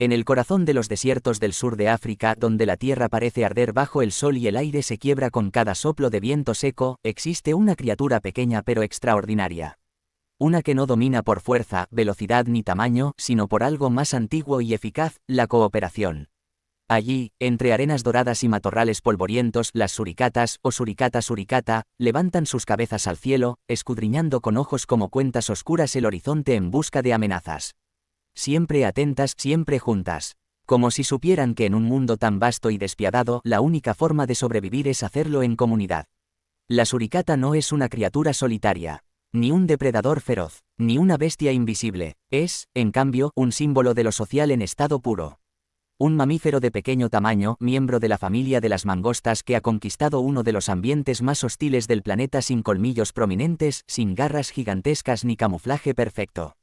En el corazón de los desiertos del sur de África, donde la tierra parece arder bajo el sol y el aire se quiebra con cada soplo de viento seco, existe una criatura pequeña pero extraordinaria. Una que no domina por fuerza, velocidad ni tamaño, sino por algo más antiguo y eficaz, la cooperación. Allí, entre arenas doradas y matorrales polvorientos, las suricatas, o suricata suricata, levantan sus cabezas al cielo, escudriñando con ojos como cuentas oscuras el horizonte en busca de amenazas. Siempre atentas, siempre juntas. Como si supieran que en un mundo tan vasto y despiadado, la única forma de sobrevivir es hacerlo en comunidad. La suricata no es una criatura solitaria, ni un depredador feroz, ni una bestia invisible, es, en cambio, un símbolo de lo social en estado puro. Un mamífero de pequeño tamaño, miembro de la familia de las mangostas que ha conquistado uno de los ambientes más hostiles del planeta sin colmillos prominentes, sin garras gigantescas ni camuflaje perfecto.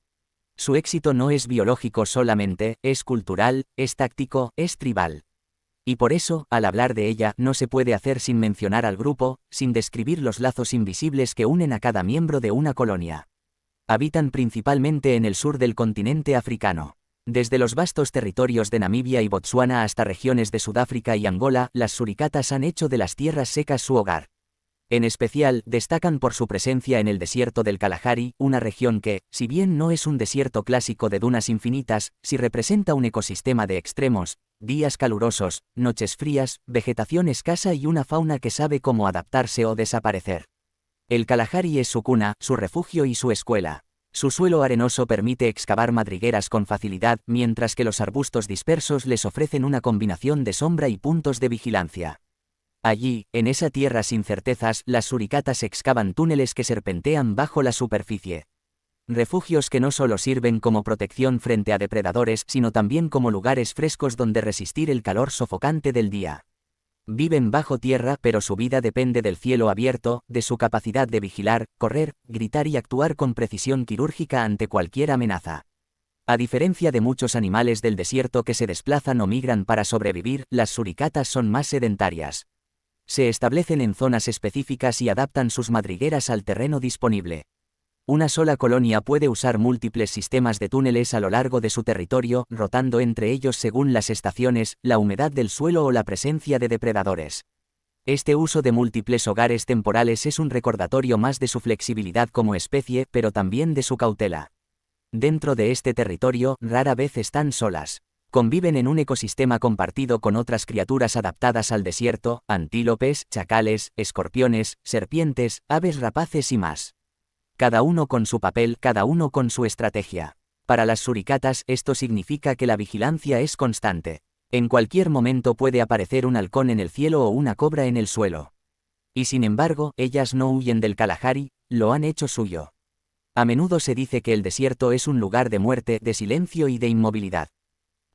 Su éxito no es biológico solamente, es cultural, es táctico, es tribal. Y por eso, al hablar de ella, no se puede hacer sin mencionar al grupo, sin describir los lazos invisibles que unen a cada miembro de una colonia. Habitan principalmente en el sur del continente africano. Desde los vastos territorios de Namibia y Botsuana hasta regiones de Sudáfrica y Angola, las suricatas han hecho de las tierras secas su hogar. En especial, destacan por su presencia en el desierto del Kalahari, una región que, si bien no es un desierto clásico de dunas infinitas, sí representa un ecosistema de extremos, días calurosos, noches frías, vegetación escasa y una fauna que sabe cómo adaptarse o desaparecer. El Kalahari es su cuna, su refugio y su escuela. Su suelo arenoso permite excavar madrigueras con facilidad, mientras que los arbustos dispersos les ofrecen una combinación de sombra y puntos de vigilancia. Allí, en esa tierra sin certezas, las suricatas excavan túneles que serpentean bajo la superficie. Refugios que no solo sirven como protección frente a depredadores, sino también como lugares frescos donde resistir el calor sofocante del día. Viven bajo tierra, pero su vida depende del cielo abierto, de su capacidad de vigilar, correr, gritar y actuar con precisión quirúrgica ante cualquier amenaza. A diferencia de muchos animales del desierto que se desplazan o migran para sobrevivir, las suricatas son más sedentarias. Se establecen en zonas específicas y adaptan sus madrigueras al terreno disponible. Una sola colonia puede usar múltiples sistemas de túneles a lo largo de su territorio, rotando entre ellos según las estaciones, la humedad del suelo o la presencia de depredadores. Este uso de múltiples hogares temporales es un recordatorio más de su flexibilidad como especie, pero también de su cautela. Dentro de este territorio, rara vez están solas. Conviven en un ecosistema compartido con otras criaturas adaptadas al desierto, antílopes, chacales, escorpiones, serpientes, aves rapaces y más. Cada uno con su papel, cada uno con su estrategia. Para las suricatas, esto significa que la vigilancia es constante. En cualquier momento puede aparecer un halcón en el cielo o una cobra en el suelo. Y sin embargo, ellas no huyen del Kalahari, lo han hecho suyo. A menudo se dice que el desierto es un lugar de muerte, de silencio y de inmovilidad.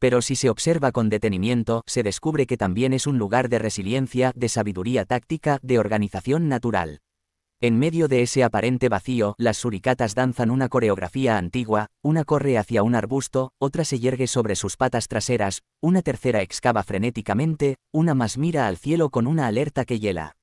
Pero si se observa con detenimiento, se descubre que también es un lugar de resiliencia, de sabiduría táctica, de organización natural. En medio de ese aparente vacío, las suricatas danzan una coreografía antigua, una corre hacia un arbusto, otra se yergue sobre sus patas traseras, una tercera excava frenéticamente, una más mira al cielo con una alerta que hiela.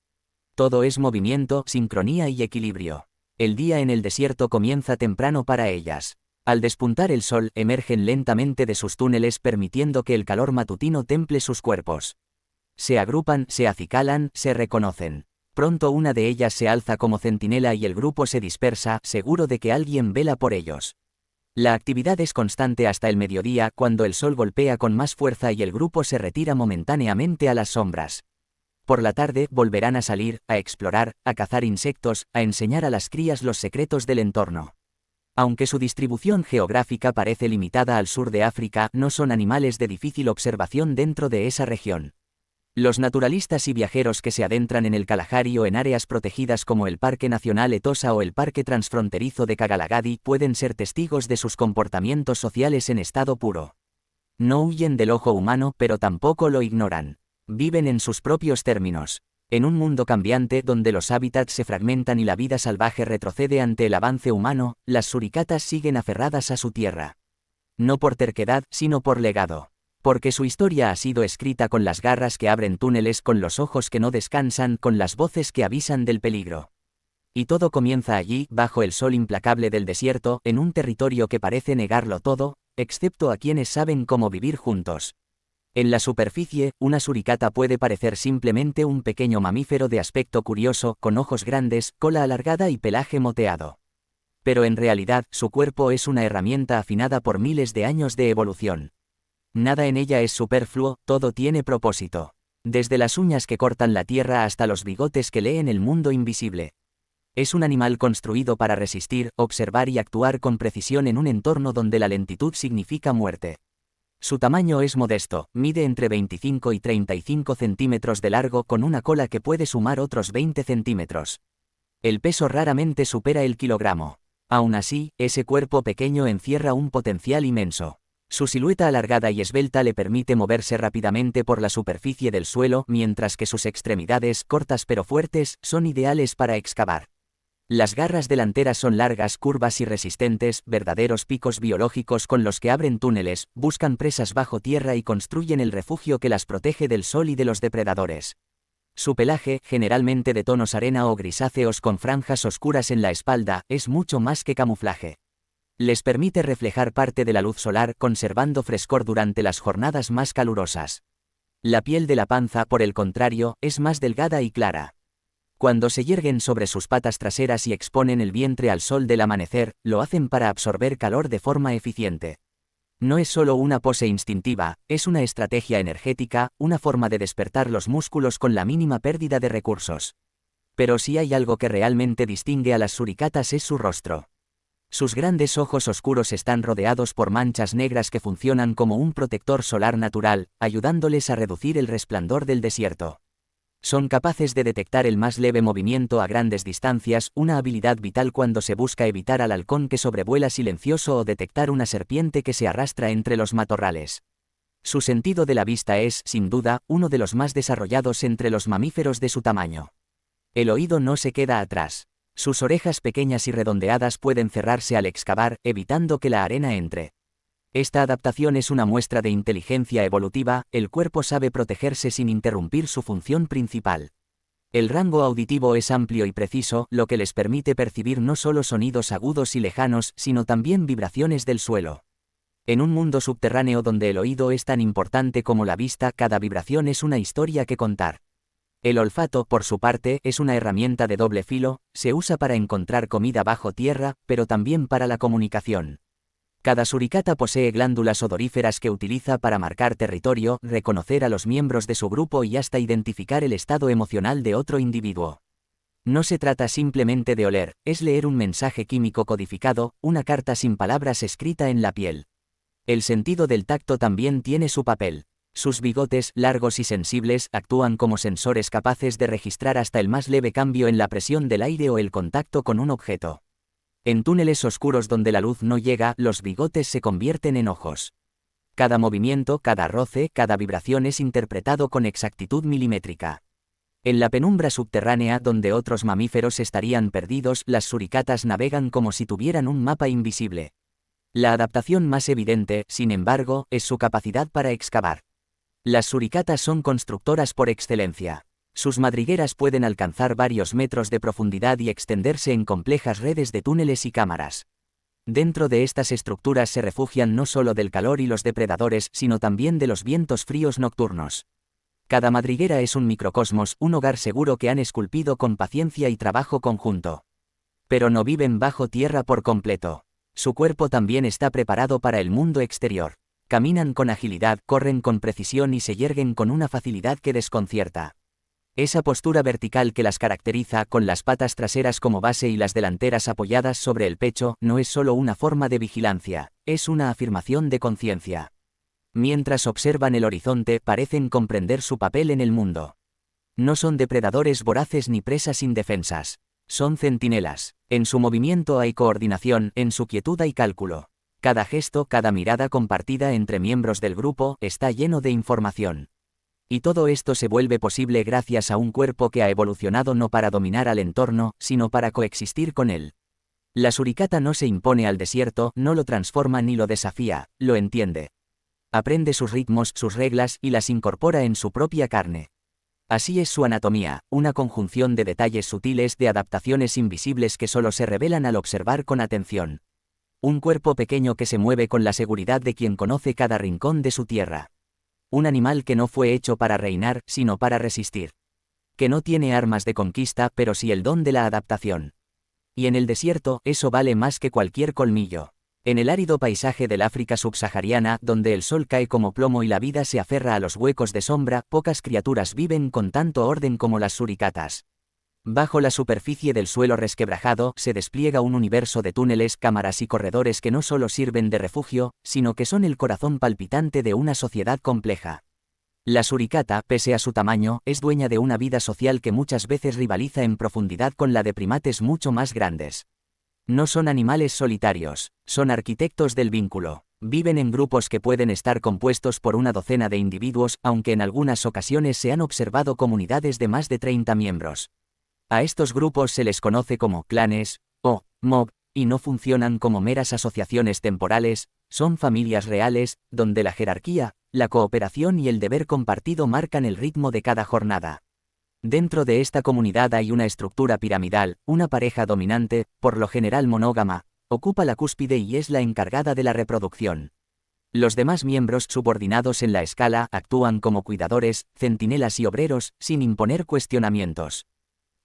Todo es movimiento, sincronía y equilibrio. El día en el desierto comienza temprano para ellas. Al despuntar el sol, emergen lentamente de sus túneles permitiendo que el calor matutino temple sus cuerpos. Se agrupan, se acicalan, se reconocen. Pronto una de ellas se alza como centinela y el grupo se dispersa, seguro de que alguien vela por ellos. La actividad es constante hasta el mediodía, cuando el sol golpea con más fuerza y el grupo se retira momentáneamente a las sombras. Por la tarde volverán a salir, a explorar, a cazar insectos, a enseñar a las crías los secretos del entorno. Aunque su distribución geográfica parece limitada al sur de África, no son animales de difícil observación dentro de esa región. Los naturalistas y viajeros que se adentran en el Kalahari o en áreas protegidas como el Parque Nacional Etosha o el Parque Transfronterizo de Kagalagadi pueden ser testigos de sus comportamientos sociales en estado puro. No huyen del ojo humano, pero tampoco lo ignoran. Viven en sus propios términos. En un mundo cambiante donde los hábitats se fragmentan y la vida salvaje retrocede ante el avance humano, las suricatas siguen aferradas a su tierra. No por terquedad, sino por legado. Porque su historia ha sido escrita con las garras que abren túneles, con los ojos que no descansan, con las voces que avisan del peligro. Y todo comienza allí, bajo el sol implacable del desierto, en un territorio que parece negarlo todo, excepto a quienes saben cómo vivir juntos. En la superficie, una suricata puede parecer simplemente un pequeño mamífero de aspecto curioso, con ojos grandes, cola alargada y pelaje moteado. Pero en realidad, su cuerpo es una herramienta afinada por miles de años de evolución. Nada en ella es superfluo, todo tiene propósito. Desde las uñas que cortan la tierra hasta los bigotes que leen el mundo invisible. Es un animal construido para resistir, observar y actuar con precisión en un entorno donde la lentitud significa muerte. Su tamaño es modesto, mide entre 25 y 35 centímetros de largo con una cola que puede sumar otros 20 centímetros. El peso raramente supera el kilogramo. Aún así, ese cuerpo pequeño encierra un potencial inmenso. Su silueta alargada y esbelta le permite moverse rápidamente por la superficie del suelo, mientras que sus extremidades, cortas pero fuertes, son ideales para excavar. Las garras delanteras son largas, curvas y resistentes, verdaderos picos biológicos con los que abren túneles, buscan presas bajo tierra y construyen el refugio que las protege del sol y de los depredadores. Su pelaje, generalmente de tonos arena o grisáceos con franjas oscuras en la espalda, es mucho más que camuflaje. Les permite reflejar parte de la luz solar, conservando frescor durante las jornadas más calurosas. La piel de la panza, por el contrario, es más delgada y clara. Cuando se yerguen sobre sus patas traseras y exponen el vientre al sol del amanecer, lo hacen para absorber calor de forma eficiente. No es solo una pose instintiva, es una estrategia energética, una forma de despertar los músculos con la mínima pérdida de recursos. Pero si hay algo que realmente distingue a las suricatas es su rostro. Sus grandes ojos oscuros están rodeados por manchas negras que funcionan como un protector solar natural, ayudándoles a reducir el resplandor del desierto. Son capaces de detectar el más leve movimiento a grandes distancias, una habilidad vital cuando se busca evitar al halcón que sobrevuela silencioso o detectar una serpiente que se arrastra entre los matorrales. Su sentido de la vista es, sin duda, uno de los más desarrollados entre los mamíferos de su tamaño. El oído no se queda atrás. Sus orejas pequeñas y redondeadas pueden cerrarse al excavar, evitando que la arena entre. Esta adaptación es una muestra de inteligencia evolutiva, el cuerpo sabe protegerse sin interrumpir su función principal. El rango auditivo es amplio y preciso, lo que les permite percibir no solo sonidos agudos y lejanos, sino también vibraciones del suelo. En un mundo subterráneo donde el oído es tan importante como la vista, cada vibración es una historia que contar. El olfato, por su parte, es una herramienta de doble filo, se usa para encontrar comida bajo tierra, pero también para la comunicación. Cada suricata posee glándulas odoríferas que utiliza para marcar territorio, reconocer a los miembros de su grupo y hasta identificar el estado emocional de otro individuo. No se trata simplemente de oler, es leer un mensaje químico codificado, una carta sin palabras escrita en la piel. El sentido del tacto también tiene su papel. Sus bigotes, largos y sensibles, actúan como sensores capaces de registrar hasta el más leve cambio en la presión del aire o el contacto con un objeto. En túneles oscuros donde la luz no llega, los bigotes se convierten en ojos. Cada movimiento, cada roce, cada vibración es interpretado con exactitud milimétrica. En la penumbra subterránea donde otros mamíferos estarían perdidos, las suricatas navegan como si tuvieran un mapa invisible. La adaptación más evidente, sin embargo, es su capacidad para excavar. Las suricatas son constructoras por excelencia. Sus madrigueras pueden alcanzar varios metros de profundidad y extenderse en complejas redes de túneles y cámaras. Dentro de estas estructuras se refugian no solo del calor y los depredadores, sino también de los vientos fríos nocturnos. Cada madriguera es un microcosmos, un hogar seguro que han esculpido con paciencia y trabajo conjunto. Pero no viven bajo tierra por completo. Su cuerpo también está preparado para el mundo exterior. Caminan con agilidad, corren con precisión y se yerguen con una facilidad que desconcierta. Esa postura vertical que las caracteriza, con las patas traseras como base y las delanteras apoyadas sobre el pecho, no es solo una forma de vigilancia, es una afirmación de conciencia. Mientras observan el horizonte, parecen comprender su papel en el mundo. No son depredadores voraces ni presas indefensas. Son centinelas. En su movimiento hay coordinación, en su quietud hay cálculo. Cada gesto, cada mirada compartida entre miembros del grupo, está lleno de información. Y todo esto se vuelve posible gracias a un cuerpo que ha evolucionado no para dominar al entorno, sino para coexistir con él. La suricata no se impone al desierto, no lo transforma ni lo desafía, lo entiende. Aprende sus ritmos, sus reglas y las incorpora en su propia carne. Así es su anatomía, una conjunción de detalles sutiles, de adaptaciones invisibles que solo se revelan al observar con atención. Un cuerpo pequeño que se mueve con la seguridad de quien conoce cada rincón de su tierra. Un animal que no fue hecho para reinar, sino para resistir. Que no tiene armas de conquista, pero sí el don de la adaptación. Y en el desierto, eso vale más que cualquier colmillo. En el árido paisaje del África subsahariana, donde el sol cae como plomo y la vida se aferra a los huecos de sombra, pocas criaturas viven con tanto orden como las suricatas. Bajo la superficie del suelo resquebrajado, se despliega un universo de túneles, cámaras y corredores que no solo sirven de refugio, sino que son el corazón palpitante de una sociedad compleja. La suricata, pese a su tamaño, es dueña de una vida social que muchas veces rivaliza en profundidad con la de primates mucho más grandes. No son animales solitarios, son arquitectos del vínculo. Viven en grupos que pueden estar compuestos por una docena de individuos, aunque en algunas ocasiones se han observado comunidades de más de 30 miembros. A estos grupos se les conoce como clanes, o mob, y no funcionan como meras asociaciones temporales, son familias reales, donde la jerarquía, la cooperación y el deber compartido marcan el ritmo de cada jornada. Dentro de esta comunidad hay una estructura piramidal, una pareja dominante, por lo general monógama, ocupa la cúspide y es la encargada de la reproducción. Los demás miembros subordinados en la escala actúan como cuidadores, centinelas y obreros, sin imponer cuestionamientos.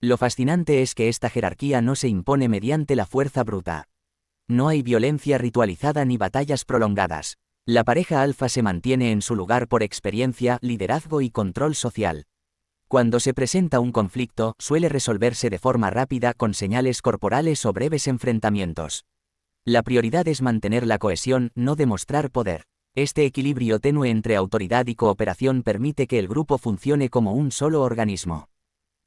Lo fascinante es que esta jerarquía no se impone mediante la fuerza bruta. No hay violencia ritualizada ni batallas prolongadas. La pareja alfa se mantiene en su lugar por experiencia, liderazgo y control social. Cuando se presenta un conflicto, suele resolverse de forma rápida con señales corporales o breves enfrentamientos. La prioridad es mantener la cohesión, no demostrar poder. Este equilibrio tenue entre autoridad y cooperación permite que el grupo funcione como un solo organismo.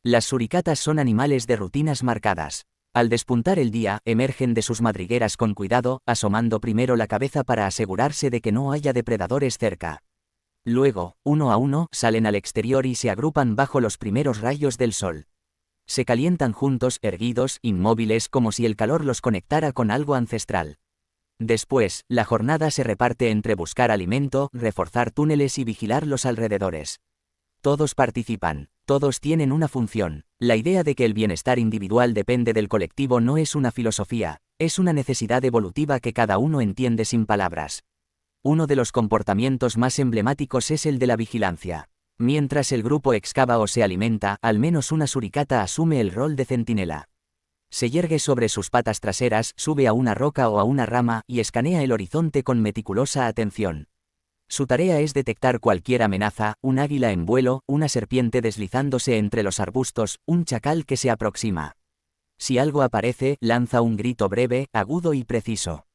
Las suricatas son animales de rutinas marcadas. Al despuntar el día, emergen de sus madrigueras con cuidado, asomando primero la cabeza para asegurarse de que no haya depredadores cerca. Luego, uno a uno, salen al exterior y se agrupan bajo los primeros rayos del sol. Se calientan juntos, erguidos, inmóviles, como si el calor los conectara con algo ancestral. Después, la jornada se reparte entre buscar alimento, reforzar túneles y vigilar los alrededores. Todos participan. Todos tienen una función. La idea de que el bienestar individual depende del colectivo no es una filosofía, es una necesidad evolutiva que cada uno entiende sin palabras. Uno de los comportamientos más emblemáticos es el de la vigilancia. Mientras el grupo excava o se alimenta, al menos una suricata asume el rol de centinela. Se yergue sobre sus patas traseras, sube a una roca o a una rama y escanea el horizonte con meticulosa atención. Su tarea es detectar cualquier amenaza, un águila en vuelo, una serpiente deslizándose entre los arbustos, un chacal que se aproxima. Si algo aparece, lanza un grito breve, agudo y preciso.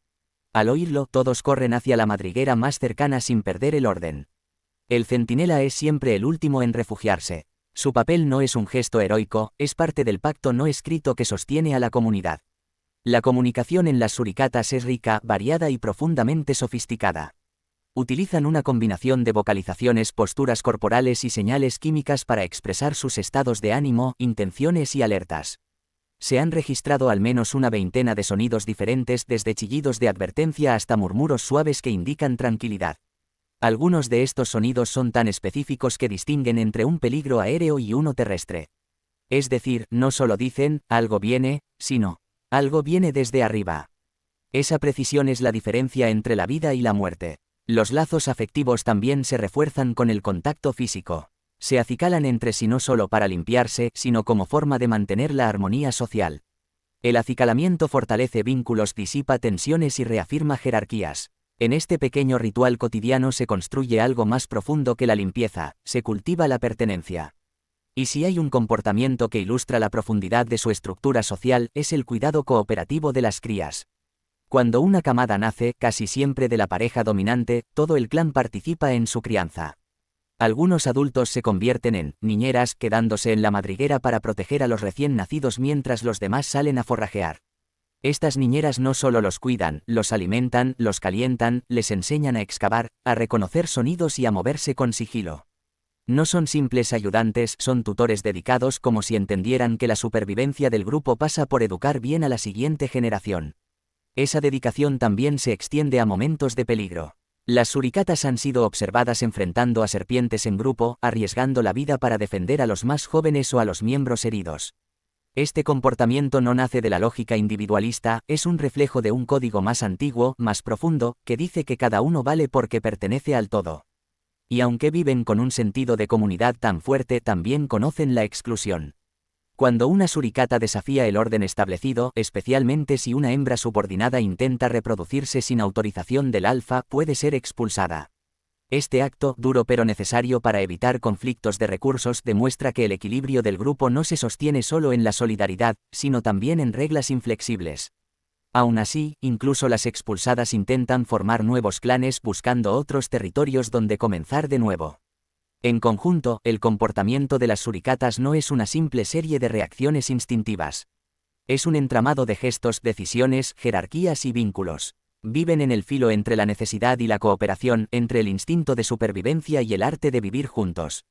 Al oírlo, todos corren hacia la madriguera más cercana sin perder el orden. El centinela es siempre el último en refugiarse. Su papel no es un gesto heroico, es parte del pacto no escrito que sostiene a la comunidad. La comunicación en las suricatas es rica, variada y profundamente sofisticada. Utilizan una combinación de vocalizaciones, posturas corporales y señales químicas para expresar sus estados de ánimo, intenciones y alertas. Se han registrado al menos una veintena de sonidos diferentes, desde chillidos de advertencia hasta murmuros suaves que indican tranquilidad. Algunos de estos sonidos son tan específicos que distinguen entre un peligro aéreo y uno terrestre. Es decir, no solo dicen, algo viene, sino, algo viene desde arriba. Esa precisión es la diferencia entre la vida y la muerte. Los lazos afectivos también se refuerzan con el contacto físico. Se acicalan entre sí no solo para limpiarse, sino como forma de mantener la armonía social. El acicalamiento fortalece vínculos, disipa tensiones y reafirma jerarquías. En este pequeño ritual cotidiano se construye algo más profundo que la limpieza, se cultiva la pertenencia. Y si hay un comportamiento que ilustra la profundidad de su estructura social, es el cuidado cooperativo de las crías. Cuando una camada nace, casi siempre de la pareja dominante, todo el clan participa en su crianza. Algunos adultos se convierten en niñeras, quedándose en la madriguera para proteger a los recién nacidos mientras los demás salen a forrajear. Estas niñeras no solo los cuidan, los alimentan, los calientan, les enseñan a excavar, a reconocer sonidos y a moverse con sigilo. No son simples ayudantes, son tutores dedicados, como si entendieran que la supervivencia del grupo pasa por educar bien a la siguiente generación. Esa dedicación también se extiende a momentos de peligro. Las suricatas han sido observadas enfrentando a serpientes en grupo, arriesgando la vida para defender a los más jóvenes o a los miembros heridos. Este comportamiento no nace de la lógica individualista, es un reflejo de un código más antiguo, más profundo, que dice que cada uno vale porque pertenece al todo. Y aunque viven con un sentido de comunidad tan fuerte, también conocen la exclusión. Cuando una suricata desafía el orden establecido, especialmente si una hembra subordinada intenta reproducirse sin autorización del alfa, puede ser expulsada. Este acto, duro pero necesario para evitar conflictos de recursos, demuestra que el equilibrio del grupo no se sostiene solo en la solidaridad, sino también en reglas inflexibles. Aún así, incluso las expulsadas intentan formar nuevos clanes buscando otros territorios donde comenzar de nuevo. En conjunto, el comportamiento de las suricatas no es una simple serie de reacciones instintivas. Es un entramado de gestos, decisiones, jerarquías y vínculos. Viven en el filo entre la necesidad y la cooperación, entre el instinto de supervivencia y el arte de vivir juntos.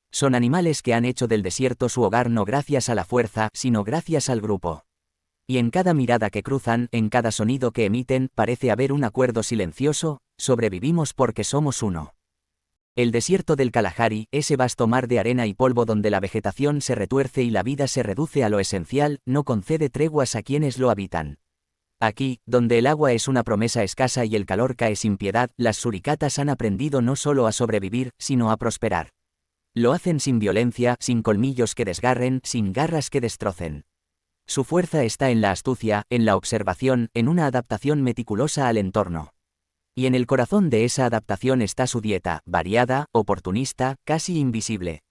Son animales que han hecho del desierto su hogar no gracias a la fuerza, sino gracias al grupo. Y en cada mirada que cruzan, en cada sonido que emiten, parece haber un acuerdo silencioso: sobrevivimos porque somos uno. El desierto del Kalahari, ese vasto mar de arena y polvo donde la vegetación se retuerce y la vida se reduce a lo esencial, no concede treguas a quienes lo habitan. Aquí, donde el agua es una promesa escasa y el calor cae sin piedad, las suricatas han aprendido no solo a sobrevivir, sino a prosperar. Lo hacen sin violencia, sin colmillos que desgarren, sin garras que destrocen. Su fuerza está en la astucia, en la observación, en una adaptación meticulosa al entorno. Y en el corazón de esa adaptación está su dieta, variada, oportunista, casi invisible.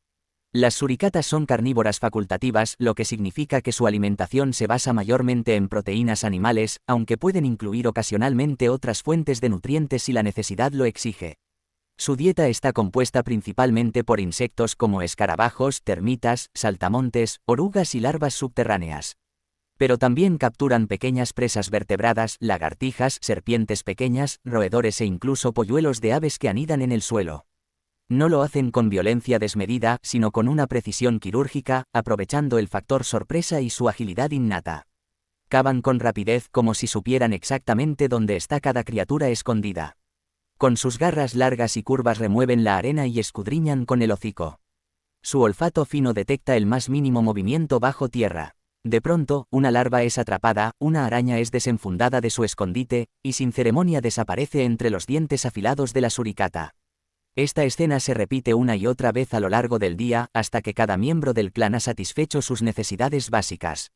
Las suricatas son carnívoras facultativas, lo que significa que su alimentación se basa mayormente en proteínas animales, aunque pueden incluir ocasionalmente otras fuentes de nutrientes si la necesidad lo exige. Su dieta está compuesta principalmente por insectos como escarabajos, termitas, saltamontes, orugas y larvas subterráneas. Pero también capturan pequeñas presas vertebradas, lagartijas, serpientes pequeñas, roedores e incluso polluelos de aves que anidan en el suelo. No lo hacen con violencia desmedida, sino con una precisión quirúrgica, aprovechando el factor sorpresa y su agilidad innata. Cavan con rapidez como si supieran exactamente dónde está cada criatura escondida. Con sus garras largas y curvas remueven la arena y escudriñan con el hocico. Su olfato fino detecta el más mínimo movimiento bajo tierra. De pronto, una larva es atrapada, una araña es desenfundada de su escondite, y sin ceremonia desaparece entre los dientes afilados de la suricata. Esta escena se repite una y otra vez a lo largo del día, hasta que cada miembro del clan ha satisfecho sus necesidades básicas.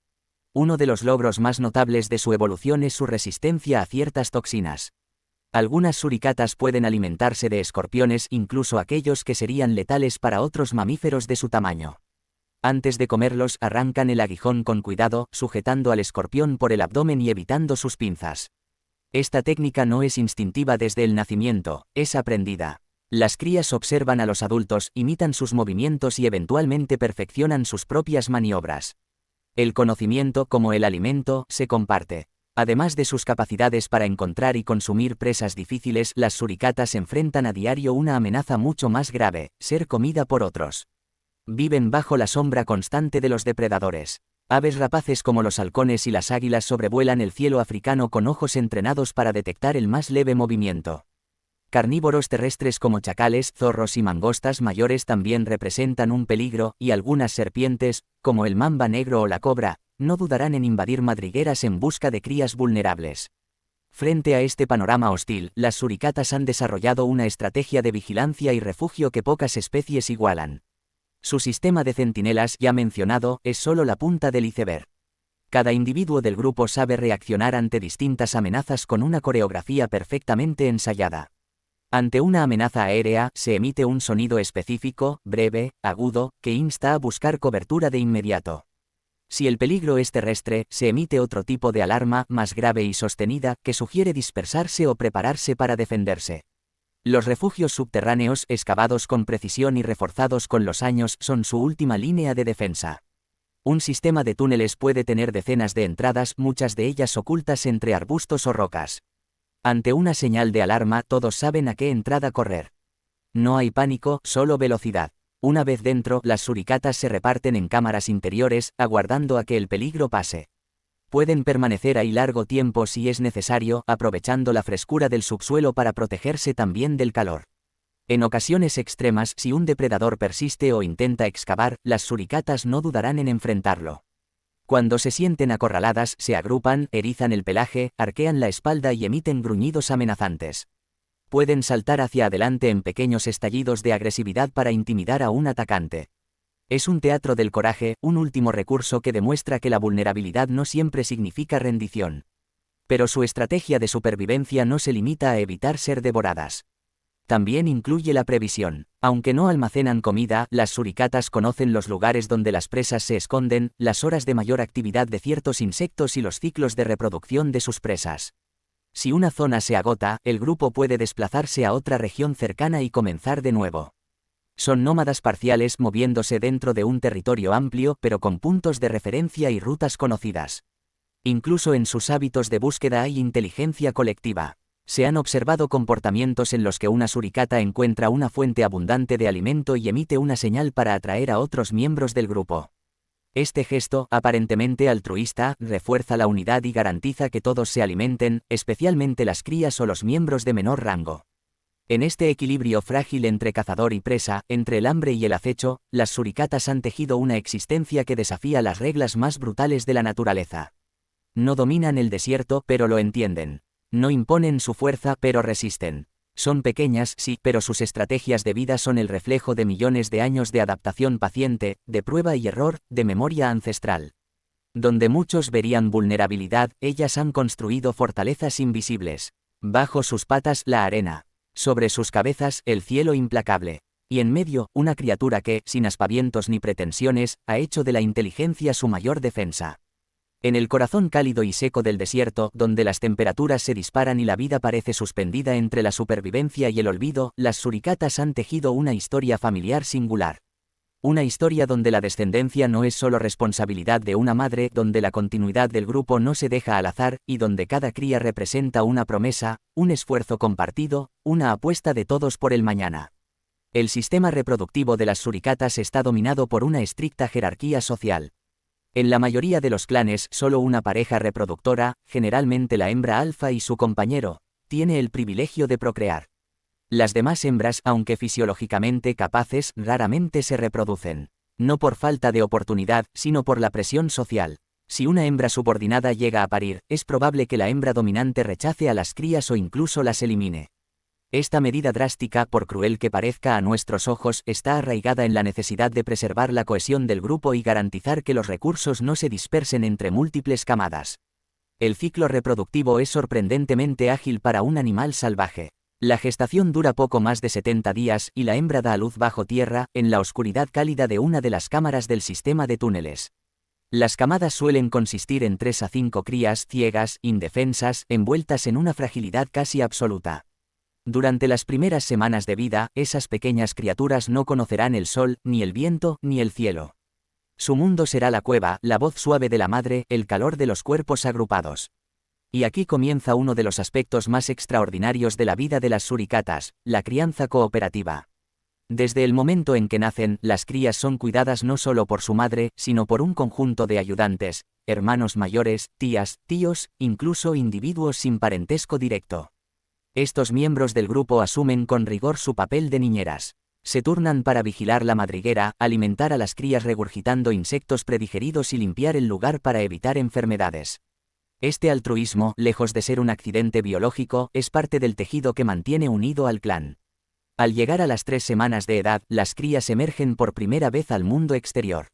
Uno de los logros más notables de su evolución es su resistencia a ciertas toxinas. Algunas suricatas pueden alimentarse de escorpiones, incluso aquellos que serían letales para otros mamíferos de su tamaño. Antes de comerlos, arrancan el aguijón con cuidado, sujetando al escorpión por el abdomen y evitando sus pinzas. Esta técnica no es instintiva desde el nacimiento, es aprendida. Las crías observan a los adultos, imitan sus movimientos y eventualmente perfeccionan sus propias maniobras. El conocimiento, como el alimento, se comparte. Además de sus capacidades para encontrar y consumir presas difíciles, las suricatas enfrentan a diario una amenaza mucho más grave: ser comida por otros. Viven bajo la sombra constante de los depredadores. Aves rapaces como los halcones y las águilas sobrevuelan el cielo africano con ojos entrenados para detectar el más leve movimiento. Carnívoros terrestres como chacales, zorros y mangostas mayores también representan un peligro, y algunas serpientes, como el mamba negro o la cobra, no dudarán en invadir madrigueras en busca de crías vulnerables. Frente a este panorama hostil, las suricatas han desarrollado una estrategia de vigilancia y refugio que pocas especies igualan. Su sistema de centinelas, ya mencionado, es solo la punta del iceberg. Cada individuo del grupo sabe reaccionar ante distintas amenazas con una coreografía perfectamente ensayada. Ante una amenaza aérea, se emite un sonido específico, breve, agudo, que insta a buscar cobertura de inmediato. Si el peligro es terrestre, se emite otro tipo de alarma, más grave y sostenida, que sugiere dispersarse o prepararse para defenderse. Los refugios subterráneos, excavados con precisión y reforzados con los años, son su última línea de defensa. Un sistema de túneles puede tener decenas de entradas, muchas de ellas ocultas entre arbustos o rocas. Ante una señal de alarma, todos saben a qué entrada correr. No hay pánico, solo velocidad. Una vez dentro, las suricatas se reparten en cámaras interiores, aguardando a que el peligro pase. Pueden permanecer ahí largo tiempo si es necesario, aprovechando la frescura del subsuelo para protegerse también del calor. En ocasiones extremas, si un depredador persiste o intenta excavar, las suricatas no dudarán en enfrentarlo. Cuando se sienten acorraladas, se agrupan, erizan el pelaje, arquean la espalda y emiten gruñidos amenazantes. Pueden saltar hacia adelante en pequeños estallidos de agresividad para intimidar a un atacante. Es un teatro del coraje, un último recurso que demuestra que la vulnerabilidad no siempre significa rendición. Pero su estrategia de supervivencia no se limita a evitar ser devoradas. También incluye la previsión. Aunque no almacenan comida, las suricatas conocen los lugares donde las presas se esconden, las horas de mayor actividad de ciertos insectos y los ciclos de reproducción de sus presas. Si una zona se agota, el grupo puede desplazarse a otra región cercana y comenzar de nuevo. Son nómadas parciales moviéndose dentro de un territorio amplio pero con puntos de referencia y rutas conocidas. Incluso en sus hábitos de búsqueda hay inteligencia colectiva. Se han observado comportamientos en los que una suricata encuentra una fuente abundante de alimento y emite una señal para atraer a otros miembros del grupo. Este gesto, aparentemente altruista, refuerza la unidad y garantiza que todos se alimenten, especialmente las crías o los miembros de menor rango. En este equilibrio frágil entre cazador y presa, entre el hambre y el acecho, las suricatas han tejido una existencia que desafía las reglas más brutales de la naturaleza. No dominan el desierto, pero lo entienden. No imponen su fuerza, pero resisten. Son pequeñas, sí, pero sus estrategias de vida son el reflejo de millones de años de adaptación paciente, de prueba y error, de memoria ancestral. Donde muchos verían vulnerabilidad, ellas han construido fortalezas invisibles. Bajo sus patas, la arena. Sobre sus cabezas, el cielo implacable. Y en medio, una criatura que, sin aspavientos ni pretensiones, ha hecho de la inteligencia su mayor defensa. En el corazón cálido y seco del desierto, donde las temperaturas se disparan y la vida parece suspendida entre la supervivencia y el olvido, las suricatas han tejido una historia familiar singular. Una historia donde la descendencia no es solo responsabilidad de una madre, donde la continuidad del grupo no se deja al azar, y donde cada cría representa una promesa, un esfuerzo compartido, una apuesta de todos por el mañana. El sistema reproductivo de las suricatas está dominado por una estricta jerarquía social. En la mayoría de los clanes, solo una pareja reproductora, generalmente la hembra alfa y su compañero, tiene el privilegio de procrear. Las demás hembras, aunque fisiológicamente capaces, raramente se reproducen. No por falta de oportunidad, sino por la presión social. Si una hembra subordinada llega a parir, es probable que la hembra dominante rechace a las crías o incluso las elimine. Esta medida drástica, por cruel que parezca a nuestros ojos, está arraigada en la necesidad de preservar la cohesión del grupo y garantizar que los recursos no se dispersen entre múltiples camadas. El ciclo reproductivo es sorprendentemente ágil para un animal salvaje. La gestación dura poco más de 70 días y la hembra da a luz bajo tierra, en la oscuridad cálida de una de las cámaras del sistema de túneles. Las camadas suelen consistir en 3 a 5 crías ciegas, indefensas, envueltas en una fragilidad casi absoluta. Durante las primeras semanas de vida, esas pequeñas criaturas no conocerán el sol, ni el viento, ni el cielo. Su mundo será la cueva, la voz suave de la madre, el calor de los cuerpos agrupados. Y aquí comienza uno de los aspectos más extraordinarios de la vida de las suricatas, la crianza cooperativa. Desde el momento en que nacen, las crías son cuidadas no solo por su madre, sino por un conjunto de ayudantes, hermanos mayores, tías, tíos, incluso individuos sin parentesco directo. Estos miembros del grupo asumen con rigor su papel de niñeras. Se turnan para vigilar la madriguera, alimentar a las crías regurgitando insectos predigeridos y limpiar el lugar para evitar enfermedades. Este altruismo, lejos de ser un accidente biológico, es parte del tejido que mantiene unido al clan. Al llegar a las 3 semanas de edad, las crías emergen por primera vez al mundo exterior.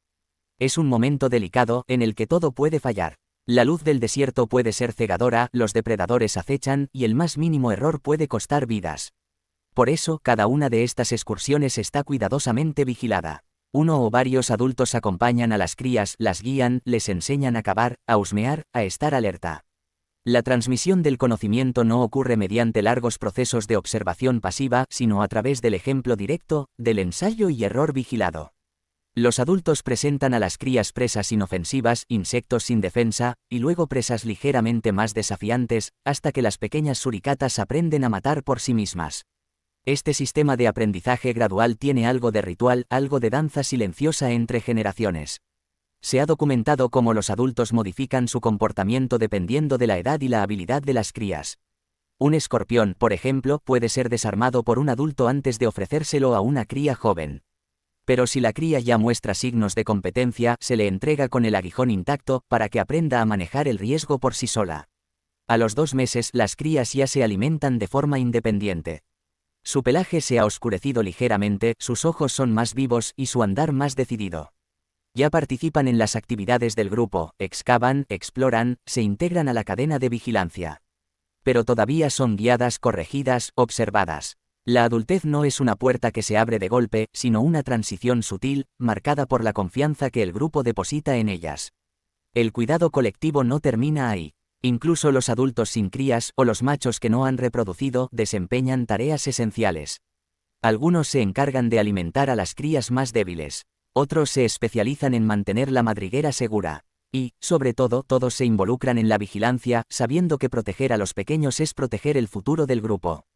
Es un momento delicado, en el que todo puede fallar. La luz del desierto puede ser cegadora, los depredadores acechan, y el más mínimo error puede costar vidas. Por eso, cada una de estas excursiones está cuidadosamente vigilada. Uno o varios adultos acompañan a las crías, las guían, les enseñan a cavar, a husmear, a estar alerta. La transmisión del conocimiento no ocurre mediante largos procesos de observación pasiva, sino a través del ejemplo directo, del ensayo y error vigilado. Los adultos presentan a las crías presas inofensivas, insectos sin defensa, y luego presas ligeramente más desafiantes, hasta que las pequeñas suricatas aprenden a matar por sí mismas. Este sistema de aprendizaje gradual tiene algo de ritual, algo de danza silenciosa entre generaciones. Se ha documentado cómo los adultos modifican su comportamiento dependiendo de la edad y la habilidad de las crías. Un escorpión, por ejemplo, puede ser desarmado por un adulto antes de ofrecérselo a una cría joven. Pero si la cría ya muestra signos de competencia, se le entrega con el aguijón intacto para que aprenda a manejar el riesgo por sí sola. A los 2 meses, las crías ya se alimentan de forma independiente. Su pelaje se ha oscurecido ligeramente, sus ojos son más vivos y su andar más decidido. Ya participan en las actividades del grupo, excavan, exploran, se integran a la cadena de vigilancia. Pero todavía son guiadas, corregidas, observadas. La adultez no es una puerta que se abre de golpe, sino una transición sutil, marcada por la confianza que el grupo deposita en ellas. El cuidado colectivo no termina ahí. Incluso los adultos sin crías o los machos que no han reproducido desempeñan tareas esenciales. Algunos se encargan de alimentar a las crías más débiles. Otros se especializan en mantener la madriguera segura. Y, sobre todo, todos se involucran en la vigilancia, sabiendo que proteger a los pequeños es proteger el futuro del grupo.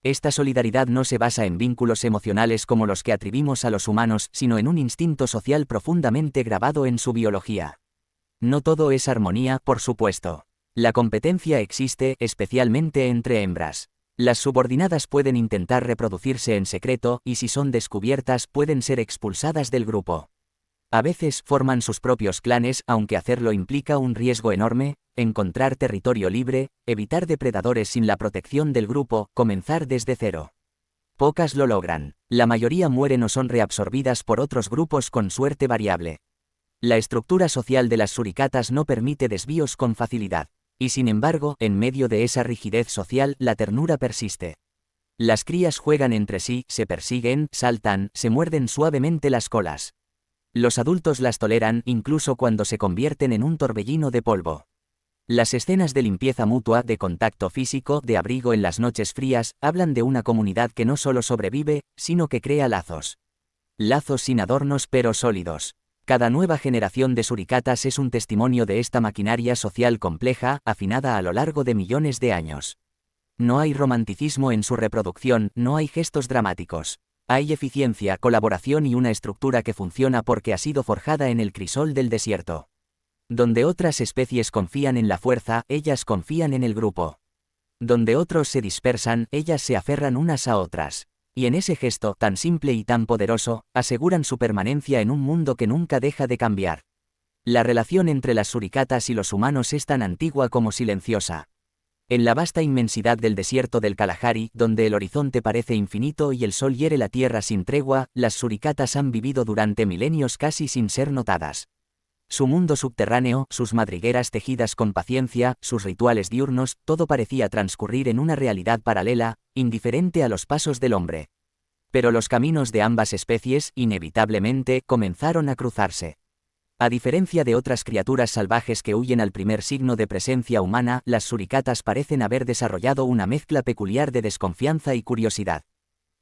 Esta solidaridad no se basa en vínculos emocionales como los que atribuimos a los humanos, sino en un instinto social profundamente grabado en su biología. No todo es armonía, por supuesto. La competencia existe, especialmente entre hembras. Las subordinadas pueden intentar reproducirse en secreto, y si son descubiertas pueden ser expulsadas del grupo. A veces forman sus propios clanes, aunque hacerlo implica un riesgo enorme: encontrar territorio libre, evitar depredadores sin la protección del grupo, comenzar desde cero. Pocas lo logran. La mayoría mueren o son reabsorbidas por otros grupos con suerte variable. La estructura social de las suricatas no permite desvíos con facilidad. Y sin embargo, en medio de esa rigidez social, la ternura persiste. Las crías juegan entre sí, se persiguen, saltan, se muerden suavemente las colas. Los adultos las toleran, incluso cuando se convierten en un torbellino de polvo. Las escenas de limpieza mutua, de contacto físico, de abrigo en las noches frías, hablan de una comunidad que no solo sobrevive, sino que crea lazos. Lazos sin adornos pero sólidos. Cada nueva generación de suricatas es un testimonio de esta maquinaria social compleja, afinada a lo largo de millones de años. No hay romanticismo en su reproducción, no hay gestos dramáticos. Hay eficiencia, colaboración y una estructura que funciona porque ha sido forjada en el crisol del desierto. Donde otras especies confían en la fuerza, ellas confían en el grupo. Donde otros se dispersan, ellas se aferran unas a otras. Y en ese gesto, tan simple y tan poderoso, aseguran su permanencia en un mundo que nunca deja de cambiar. La relación entre las suricatas y los humanos es tan antigua como silenciosa. En la vasta inmensidad del desierto del Kalahari, donde el horizonte parece infinito y el sol hiere la tierra sin tregua, las suricatas han vivido durante milenios casi sin ser notadas. Su mundo subterráneo, sus madrigueras tejidas con paciencia, sus rituales diurnos, todo parecía transcurrir en una realidad paralela, indiferente a los pasos del hombre. Pero los caminos de ambas especies, inevitablemente, comenzaron a cruzarse. A diferencia de otras criaturas salvajes que huyen al primer signo de presencia humana, las suricatas parecen haber desarrollado una mezcla peculiar de desconfianza y curiosidad.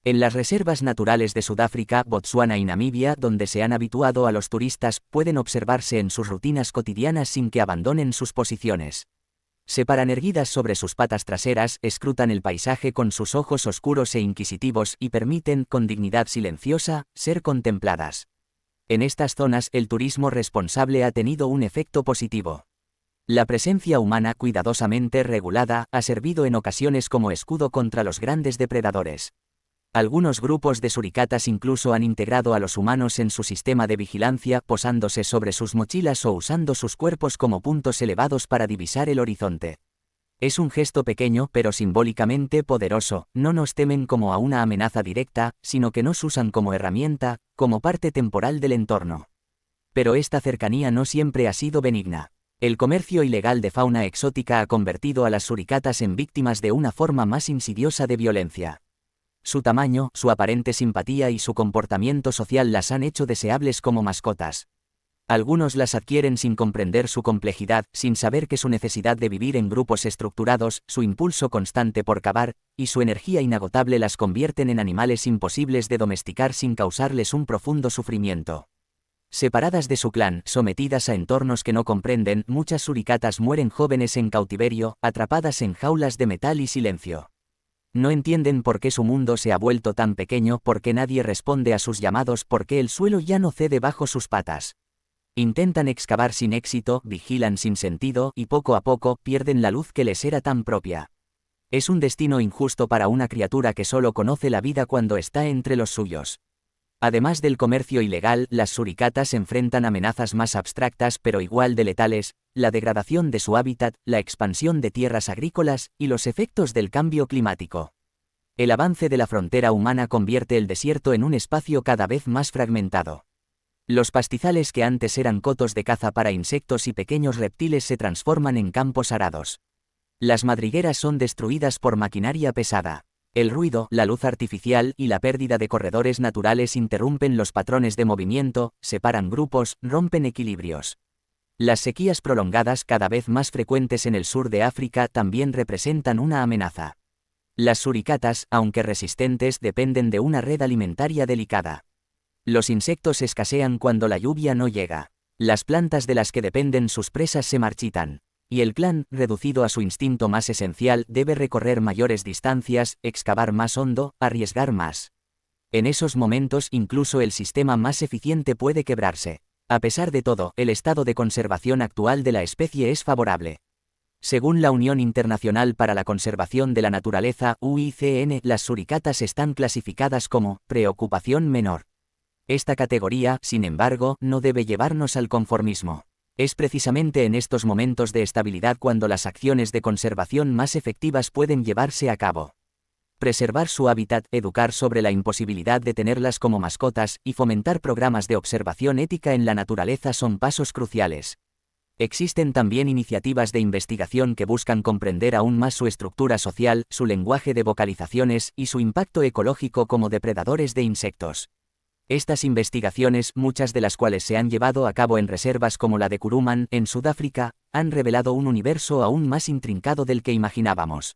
En las reservas naturales de Sudáfrica, Botsuana y Namibia, donde se han habituado a los turistas, pueden observarse en sus rutinas cotidianas sin que abandonen sus posiciones. Se paran erguidas sobre sus patas traseras, escrutan el paisaje con sus ojos oscuros e inquisitivos y permiten, con dignidad silenciosa, ser contempladas. En estas zonas, el turismo responsable ha tenido un efecto positivo. La presencia humana, cuidadosamente regulada, ha servido en ocasiones como escudo contra los grandes depredadores. Algunos grupos de suricatas incluso han integrado a los humanos en su sistema de vigilancia, posándose sobre sus mochilas o usando sus cuerpos como puntos elevados para divisar el horizonte. Es un gesto pequeño pero simbólicamente poderoso: no nos temen como a una amenaza directa, sino que nos usan como herramienta, como parte temporal del entorno. Pero esta cercanía no siempre ha sido benigna. El comercio ilegal de fauna exótica ha convertido a las suricatas en víctimas de una forma más insidiosa de violencia. Su tamaño, su aparente simpatía y su comportamiento social las han hecho deseables como mascotas. Algunos las adquieren sin comprender su complejidad, sin saber que su necesidad de vivir en grupos estructurados, su impulso constante por cavar, y su energía inagotable las convierten en animales imposibles de domesticar sin causarles un profundo sufrimiento. Separadas de su clan, sometidas a entornos que no comprenden, muchas suricatas mueren jóvenes en cautiverio, atrapadas en jaulas de metal y silencio. No entienden por qué su mundo se ha vuelto tan pequeño, por qué nadie responde a sus llamados, por qué el suelo ya no cede bajo sus patas. Intentan excavar sin éxito, vigilan sin sentido, y poco a poco pierden la luz que les era tan propia. Es un destino injusto para una criatura que solo conoce la vida cuando está entre los suyos. Además del comercio ilegal, las suricatas enfrentan amenazas más abstractas pero igual de letales, la degradación de su hábitat, la expansión de tierras agrícolas y los efectos del cambio climático. El avance de la frontera humana convierte el desierto en un espacio cada vez más fragmentado. Los pastizales que antes eran cotos de caza para insectos y pequeños reptiles se transforman en campos arados. Las madrigueras son destruidas por maquinaria pesada. El ruido, la luz artificial y la pérdida de corredores naturales interrumpen los patrones de movimiento, separan grupos, rompen equilibrios. Las sequías prolongadas cada vez más frecuentes en el sur de África también representan una amenaza. Las suricatas, aunque resistentes, dependen de una red alimentaria delicada. Los insectos escasean cuando la lluvia no llega. Las plantas de las que dependen sus presas se marchitan. Y el clan, reducido a su instinto más esencial, debe recorrer mayores distancias, excavar más hondo, arriesgar más. En esos momentos incluso el sistema más eficiente puede quebrarse. A pesar de todo, el estado de conservación actual de la especie es favorable. Según la Unión Internacional para la Conservación de la Naturaleza, UICN, las suricatas están clasificadas como preocupación menor. Esta categoría, sin embargo, no debe llevarnos al conformismo. Es precisamente en estos momentos de estabilidad cuando las acciones de conservación más efectivas pueden llevarse a cabo. Preservar su hábitat, educar sobre la imposibilidad de tenerlas como mascotas y fomentar programas de observación ética en la naturaleza son pasos cruciales. Existen también iniciativas de investigación que buscan comprender aún más su estructura social, su lenguaje de vocalizaciones y su impacto ecológico como depredadores de insectos. Estas investigaciones, muchas de las cuales se han llevado a cabo en reservas como la de Kuruman, en Sudáfrica, han revelado un universo aún más intrincado del que imaginábamos.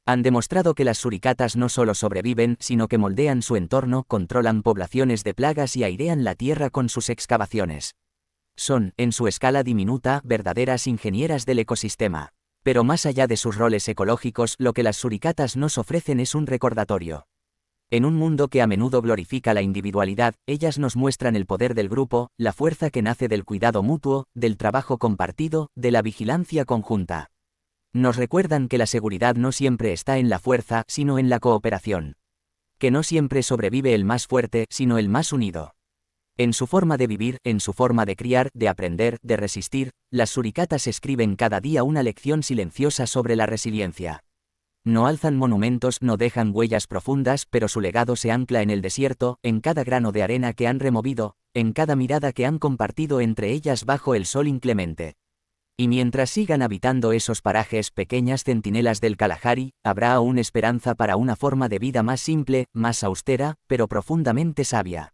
Han demostrado que las suricatas no solo sobreviven, sino que moldean su entorno, controlan poblaciones de plagas y airean la tierra con sus excavaciones. Son, en su escala diminuta, verdaderas ingenieras del ecosistema. Pero más allá de sus roles ecológicos, lo que las suricatas nos ofrecen es un recordatorio. En un mundo que a menudo glorifica la individualidad, ellas nos muestran el poder del grupo, la fuerza que nace del cuidado mutuo, del trabajo compartido, de la vigilancia conjunta. Nos recuerdan que la seguridad no siempre está en la fuerza, sino en la cooperación. Que no siempre sobrevive el más fuerte, sino el más unido. En su forma de vivir, en su forma de criar, de aprender, de resistir, las suricatas escriben cada día una lección silenciosa sobre la resiliencia. No alzan monumentos, no dejan huellas profundas, pero su legado se ancla en el desierto, en cada grano de arena que han removido, en cada mirada que han compartido entre ellas bajo el sol inclemente. Y mientras sigan habitando esos parajes, pequeñas centinelas del Kalahari, habrá aún esperanza para una forma de vida más simple, más austera, pero profundamente sabia.